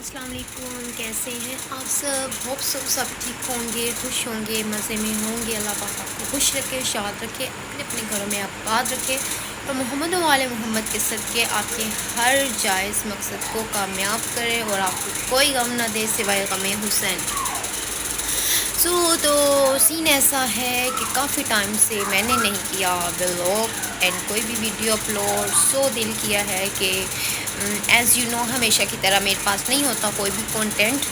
السلام علیکم، کیسے ہیں آپ سب؟ ہوپ سب ٹھیک ہوں گے، خوش ہوں گے، مزے میں ہوں گے۔ اللہ پاک آپ کو خوش رکھے، شاد رکھے، اپنے اپنے گھروں میں آباد رکھے، اور محمد و آل محمد کے صدقے آپ کے ہر جائز مقصد کو کامیاب کرے اور آپ کو کوئی غم نہ دے سوائے غم حسین۔ تو سین ایسا ہے کہ کافی ٹائم سے میں نے نہیں کیا ولاگ اینڈ کوئی بھی ویڈیو اپلوڈ، دل کیا ہے کہ ایز یو نو ہمیشہ کی طرح میرے پاس نہیں ہوتا کوئی بھی کنٹینٹ،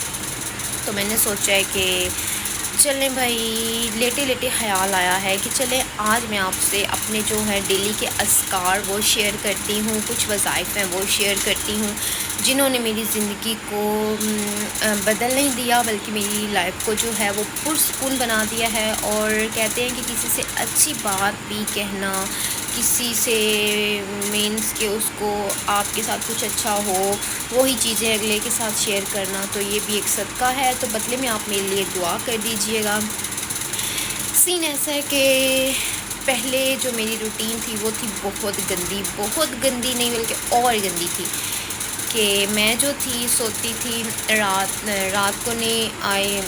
تو میں نے سوچا ہے کہ چلیں بھائی، لیٹے لیٹے خیال آیا ہے کہ چلیں آج میں آپ سے اپنے جو ہے ڈیلی کے اذکار وہ شیئر کرتی ہوں، کچھ وظائف ہیں وہ شیئر کرتی ہوں جنہوں نے میری زندگی کو بدل نہیں دیا بلکہ میری لائف کو جو ہے وہ پرسکون بنا دیا ہے۔ اور کہتے ہیں کہ کسی سے اچھی بات بھی کہنا، کسی سے مینس کہ اس کو آپ کے ساتھ کچھ اچھا ہو وہی چیزیں اگلے کے ساتھ شیئر کرنا، تو یہ بھی ایک صدقہ ہے، تو بدلے میں آپ میرے لیے دعا کر دیجئے گا۔ سین ایسا ہے کہ پہلے جو میری روٹین تھی وہ تھی بہت گندی نہیں بلکہ اور گندی تھی، کہ میں جو تھی سوتی تھی رات کو نہیں آئے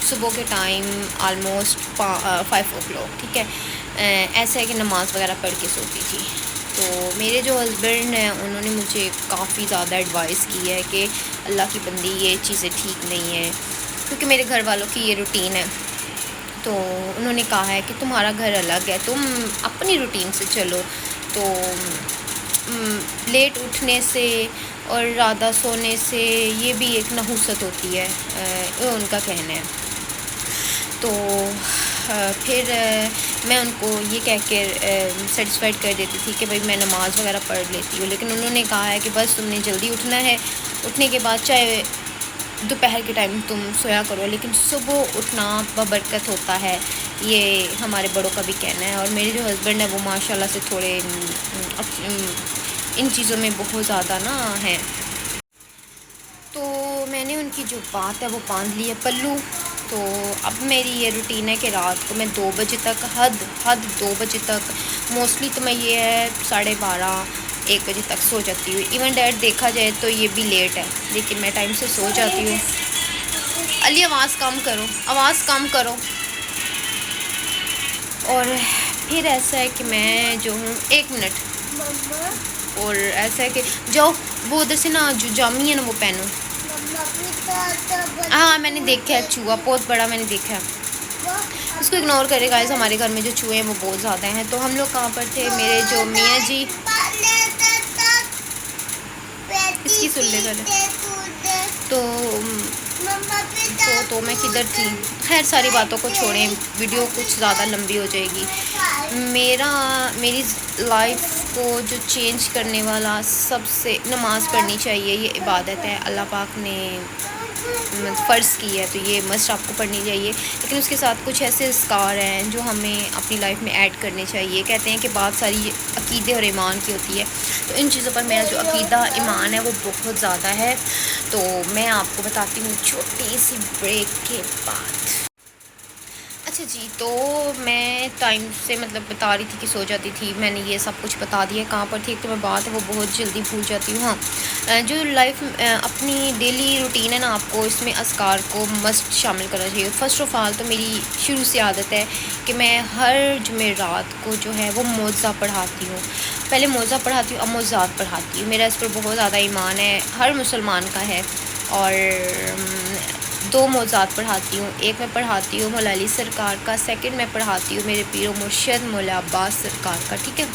صبح کے ٹائم آلموسٹ 5 o'clock، ٹھیک ہے، ایسا ہے کہ نماز وغیرہ پڑھ کے سوتی تھی۔ تو میرے جو ہسبینڈ ہیں انہوں نے مجھے کافی زیادہ ایڈوائس کی ہے کہ اللہ کی بندی یہ چیزیں ٹھیک نہیں ہیں، کیونکہ میرے گھر والوں کی یہ روٹین ہے، تو انہوں نے کہا ہے کہ تمہارا گھر الگ ہے، تم اپنی روٹین سے چلو۔ تو لیٹ اٹھنے سے اور زیادہ سونے سے یہ بھی ایک نحوست ہوتی ہے، یہ ان کا کہنا ہے۔ تو پھر میں ان کو یہ کہہ کے سیٹسفائیڈ کر دیتی تھی کہ بھائی میں نماز وغیرہ پڑھ لیتی ہوں، لیکن انہوں نے کہا ہے کہ بس تم نے جلدی اٹھنا ہے، اٹھنے کے بعد چاہے دوپہر کے ٹائم تم سویا کرو لیکن صبح اٹھنا ببرکت ہوتا ہے، یہ ہمارے بڑوں کا بھی کہنا ہے۔ اور میرے جو ہسبینڈ ہیں وہ ماشاءاللہ سے تھوڑے ان چیزوں میں بہت زیادہ ہیں، تو میں نے ان کی جو بات ہے وہ باندھ لی ہے پلو۔ تو اب میری یہ روٹین ہے کہ رات کو میں 2 بجے تک حد 2 بجے تک، موسٹلی تو میں یہ ہے 12:30 1 بجے تک سو جاتی ہوں۔ ایون ڈیٹ دیکھا جائے تو یہ بھی لیٹ ہے لیکن میں ٹائم سے سو جاتی ہوں۔ علی آواز کم کرو۔ اور پھر ایسا ہے کہ میں جو ہوں 1 منٹ، اور ایسا ہے کہ جاؤ وہ ادھر سے نا جو جامی ہے نا وہ پہنو۔ ہاں میں نے دیکھا ہے چوہا بہت بڑا، میں نے دیکھا ہے، اس کو اگنور کرے گا۔ ہمارے گھر میں جو چوہے ہیں وہ بہت زیادہ ہیں۔ تو ہم لوگ کہاں پر تھے، میرے جو میاں جی، اس کی سن لے پہلے، تو میں کدھر تھی، خیر ساری باتوں کو چھوڑیں، ویڈیو کچھ زیادہ لمبی ہو جائے گی۔ میری لائف کو جو چینج کرنے والا سب سے، نماز پڑھنی چاہیے، یہ عبادت ہے، اللہ پاک نے فرض کی ہے تو یہ مسٹ آپ کو پڑھنی چاہیے، لیکن اس کے ساتھ کچھ ایسے اذکار ہیں جو ہمیں اپنی لائف میں ایڈ کرنے چاہیے۔ کہتے ہیں کہ بات ساری عقیدے اور ایمان کی ہوتی ہے، تو ان چیزوں پر میرا جو عقیدہ ایمان ہے وہ بہت زیادہ ہے، تو میں آپ کو بتاتی ہوں چھوٹی سی بریک کے بعد۔ اچھا جی، تو میں ٹائم سے بتا رہی تھی کہ سو جاتی تھی، میں نے یہ سب کچھ بتا دیا کہاں پر تھی، ایک تو میں بات ہے وہ بہت جلدی بھول جاتی ہوں۔ ہاں، جو لائف اپنی ڈیلی روٹین ہے نا، آپ کو اس میں اذکار کو مسٹ شامل کرنا چاہیے۔ فرسٹ آف آل تو میری شروع سے عادت ہے کہ میں ہر جمعرات کو جو ہے وہ موعظہ پڑھاتی ہوں، پہلے موعظہ پڑھاتی ہوں اب موعظات پڑھاتی ہوں، میرا اس پر بہت زیادہ ایمان ہے، ہر مسلمان کا ہے۔ اور 2 موعظات پڑھاتی ہوں، ایک میں پڑھاتی ہوں مولا علی سرکار کا، سیکنڈ میں پڑھاتی ہوں میرے پیر و مرشد مولا عباس سرکار کا، ٹھیک ہے۔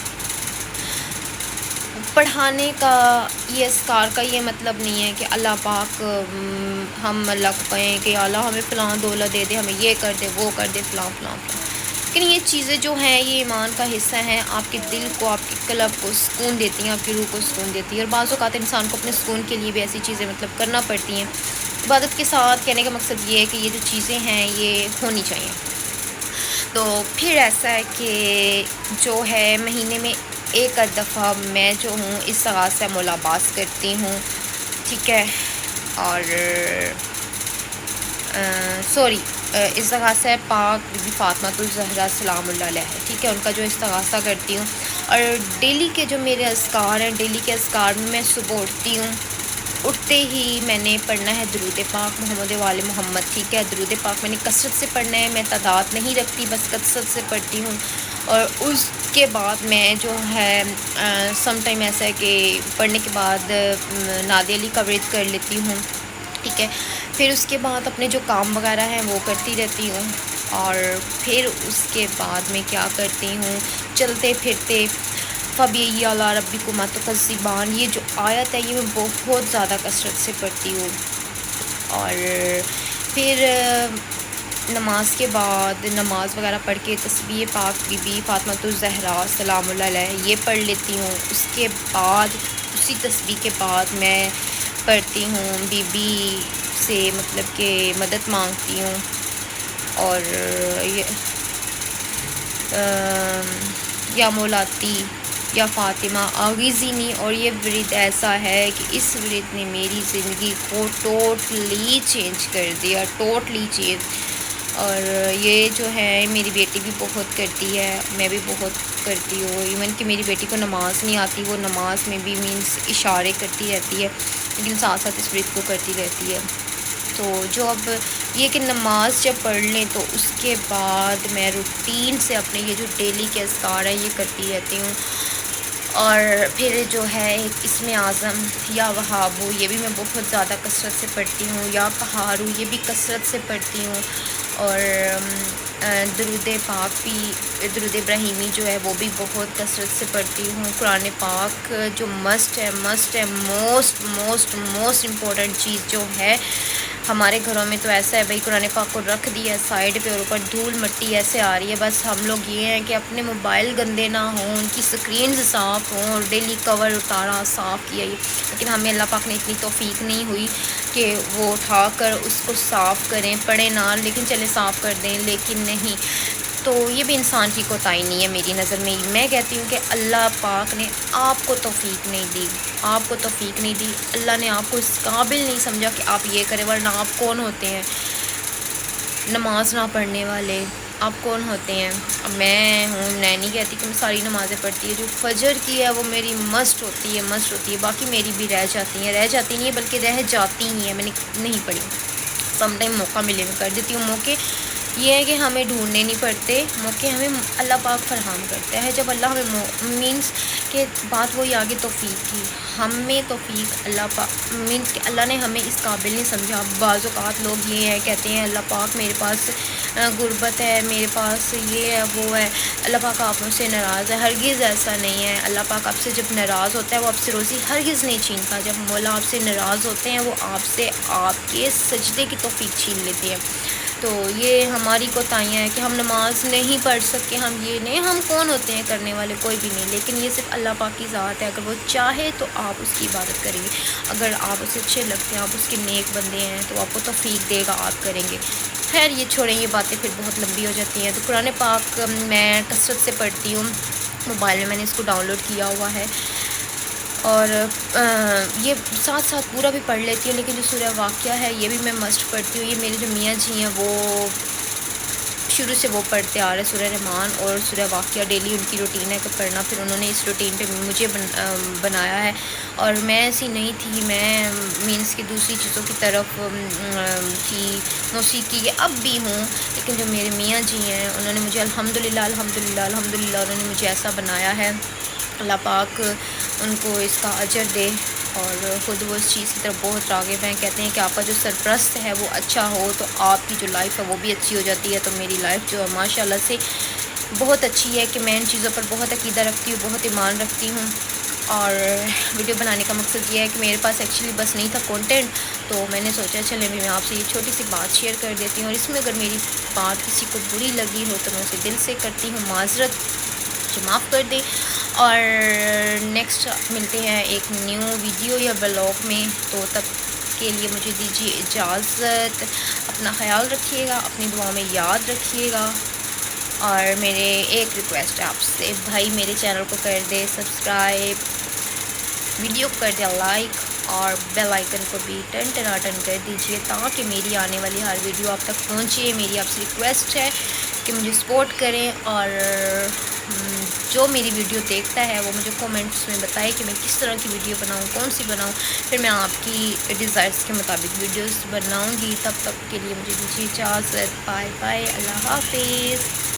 پڑھانے کا یہ اذکار کا یہ مطلب نہیں ہے کہ اللہ پاک ہم اللہ کو کہیں کہ یا اللہ ہمیں فلاں دولت دے دے، ہمیں یہ کر دے وہ کر دے فلاں فلاں فلاں، لیکن یہ چیزیں جو ہیں یہ ایمان کا حصہ ہیں، آپ کے دل کو، آپ کے قلب کو سکون دیتی ہیں، آپ کی روح کو سکون دیتی ہیں، اور بعض اوقات انسان کو اپنے سکون کے لیے بھی ایسی چیزیں کرنا پڑتی ہیں۔ عبادت کے ساتھ کہنے کا مقصد یہ ہے کہ یہ جو چیزیں ہیں یہ ہونی چاہیے۔ تو پھر ایسا ہے کہ جو ہے مہینے میں 1 دفعہ میں جو ہوں استغاثہ مولا عباس کرتی ہوں، ٹھیک ہے، اور استغاثہ پاک بی بی فاطمہ الزہرا سلام اللہ علیہ، ٹھیک ہے، ان کا جو استغاثہ کرتی ہوں۔ اور ڈیلی کے جو میرے اذکار ہیں، ڈیلی کے اذکار میں صبح اٹھتی ہوں، اٹھتے ہی میں نے پڑھنا ہے درود پاک محمد وال محمد. ٹھیک ہے, درود پاک میں نے کثرت سے پڑھنا ہے, میں تعداد نہیں رکھتی, بس کثرت سے پڑھتی ہوں. اور اس کے بعد میں جو ہے سم ٹائم ایسا ہے کہ پڑھنے کے بعد نادی علی کا ورد کر لیتی ہوں. ٹھیک ہے, پھر اس کے بعد اپنے جو کام وغیرہ ہیں وہ کرتی رہتی ہوں. اور پھر اس کے بعد میں کیا کرتی ہوں, چلتے پھرتے فبی اللہ ربکما تکذبان, یہ جو آیت ہے یہ میں بہت زیادہ کثرت سے پڑھتی ہوں. اور پھر نماز کے بعد نماز وغیرہ پڑھ کے تسبیح پاک بی بی فاطمۃ الزہرا سلام اللہ علیہ یہ پڑھ لیتی ہوں. اس کے بعد اسی تسبیح کے بعد میں پڑھتی ہوں بی بی سے مطلب کہ مدد مانگتی ہوں. اور یا مولاتی یا فاطمہ آغیزینی, اور یہ ورد ایسا ہے کہ اس ورد نے میری زندگی کو ٹوٹلی چینج کر دیا, ٹوٹلی چینج. اور یہ جو ہے میری بیٹی بھی بہت کرتی ہے, میں بھی بہت کرتی ہوں. ایون کہ میری بیٹی کو نماز نہیں آتی, وہ نماز میں بھی مینس اشارے کرتی رہتی ہے, لیکن ساتھ ساتھ اس ورد کو کرتی رہتی ہے. تو جو اب یہ کہ نماز جب پڑھ لیں تو اس کے بعد میں روٹین سے اپنے یہ جو ڈیلی کے اذکار ہیں یہ کرتی رہتی ہوں. اور پھر جو ہے اسم اعظم یا وہابو یہ بھی میں بہت زیادہ کثرت سے پڑھتی ہوں, یا قہارو یہ بھی کثرت سے پڑھتی ہوں. اور درود پاک بھی, درود ابراہیمی جو ہے وہ بھی بہت کثرت سے پڑھتی ہوں. قرآن پاک جو مسٹ ہے موسٹ امپورٹنٹ چیز جو ہے ہمارے گھروں میں, تو ایسا ہے بھائی قرآن پاک کو رکھ دیا سائڈ پہ اور اوپر دھول مٹی ایسے آ رہی ہے. بس ہم لوگ یہ ہیں کہ اپنے موبائل گندے نہ ہوں, ان کی اسکرینز صاف ہوں, اور ڈیلی کور اتارا صاف کیا. لیکن ہمیں اللہ پاک نے اتنی توفیق نہیں ہوئی کہ وہ اٹھا کر اس کو صاف کریں, پڑھیں نہ, لیکن چلے صاف کر دیں, لیکن نہیں. تو یہ بھی انسان کی کوتاہی نہیں ہے میری نظر میں. میں کہتی ہوں کہ اللہ پاک نے آپ کو توفیق نہیں دی, آپ کو توفیق نہیں دی, اللہ نے آپ کو اس قابل نہیں سمجھا کہ آپ یہ کریں. ورنہ آپ کون ہوتے ہیں نماز نہ پڑھنے والے, آپ کون ہوتے ہیں؟ اب میں نہیں کہتی کہ میں ساری نمازیں پڑھتی ہے, جو فجر کی ہے وہ میری مسٹ ہوتی ہے. باقی میری بھی رہ جاتی نہیں ہیں بلکہ رہ جاتی ہی ہیں, میں نے نہیں پڑھی. سم ٹائم موقع ملے میں کر دیتی ہوں. موقع یہ ہے کہ ہمیں ڈھونڈنے نہیں پڑتے, موقع ہمیں اللہ پاک فراہم کرتا ہے. جب اللہ ہمیں مینس کہ بات وہی آگے توفیق کی, ہمیں توفیق اللہ پاک مینس کہ اللہ نے ہمیں اس قابل نہیں سمجھا. بعض اوقات لوگ یہ ہیں کہتے ہیں اللہ پاک میرے پاس غربت ہے, میرے پاس یہ ہے وہ ہے, اللہ پاک آپ مجھ سے ناراض ہے. ہرگز ایسا نہیں ہے. اللہ پاک آپ سے جب ناراض ہوتا ہے وہ آپ سے روزی ہرگز نہیں چھینتا. جب مولا آپ سے ناراض ہوتے ہیں وہ آپ سے آپ کے سجدے کی توفیق چھین لیتے ہیں. تو یہ ہماری کوتاہیاں ہیں کہ ہم نماز نہیں پڑھ سکتے, ہم یہ نہیں, ہم کون ہوتے ہیں کرنے والے, کوئی بھی نہیں. لیکن یہ صرف اللہ پاک کی ذات ہے, اگر وہ چاہے تو آپ اس کی عبادت کریں گے. اگر آپ اسے اچھے لگتے ہیں, آپ اس کے نیک بندے ہیں, تو آپ کو توفیق دے گا, آپ کریں گے. خیر یہ چھوڑیں, یہ باتیں پھر بہت لمبی ہو جاتی ہیں. تو قرآن پاک میں کثرت سے پڑھتی ہوں, موبائل میں نے اس کو ڈاؤن لوڈ کیا ہوا ہے. اور یہ ساتھ ساتھ پورا بھی پڑھ لیتی ہوں, لیکن جو سورہ واقعہ ہے یہ بھی میں مسٹ پڑھتی ہوں. یہ میرے جو میاں جی ہیں وہ شروع سے وہ پڑھتے آ رہے سورہ رحمان اور سورہ واقعہ, ڈیلی ان کی روٹین ہے کہ پڑھنا. پھر انہوں نے اس روٹین پہ مجھے بنایا ہے, اور میں ایسی نہیں تھی, میں مینس کی دوسری چیزوں کی طرف تھی, موسیقی کے اب بھی ہوں. لیکن جو میرے میاں جی ہیں انہوں نے مجھے الحمدللہ انہوں نے مجھے ایسا بنایا ہے. اللہ پاک ان کو اس کا اجر دے, اور خود وہ اس چیز کی طرف بہت راغب ہیں. کہتے ہیں کہ آپ کا جو سرپرست ہے وہ اچھا ہو تو آپ کی جو لائف ہے وہ بھی اچھی ہو جاتی ہے. تو میری لائف جو ہے ماشاء اللہ سے بہت اچھی ہے کہ میں ان چیزوں پر بہت عقیدہ رکھتی ہوں, بہت ایمان رکھتی ہوں. اور ویڈیو بنانے کا مقصد یہ ہے کہ میرے پاس ایکچولی بس نہیں تھا کنٹینٹ, تو میں نے سوچا چلیں بھی میں آپ سے یہ چھوٹی سی بات شیئر کر دیتی ہوں. اور اس میں اگر میری بات کسی کو بری لگی ہو تو میں اسے دل سے کرتی ہوں معذرت, مجھے معاف کر دیں. اور نیکسٹ ملتے ہیں ایک نیو ویڈیو یا بلاگ میں, تو تب کے لیے مجھے دیجیے اجازت. اپنا خیال رکھیے گا, اپنی دعاؤں میں یاد رکھیے گا. اور میرے ایک ریکویسٹ ہے آپ سے, بھائی میرے چینل کو کر دے سبسکرائب, ویڈیو کو کر دے لائک, اور بیل آئیکن کو بھی ٹن کر دیجیے تاکہ میری آنے والی ہر ویڈیو آپ تک پہنچے. میری آپ سے ریکویسٹ ہے کہ مجھے سپورٹ کریں, اور جو میری ویڈیو دیکھتا ہے وہ مجھے کومنٹس میں بتائے کہ میں کس طرح کی ویڈیو بناؤں، کون سی بناؤں، پھر میں آپ کی ڈیزائرس کے مطابق ویڈیوز بناؤں گی۔ تب تک کے لیے مجھے دیجیے اجازت، بائے بائے، اللہ حافظ۔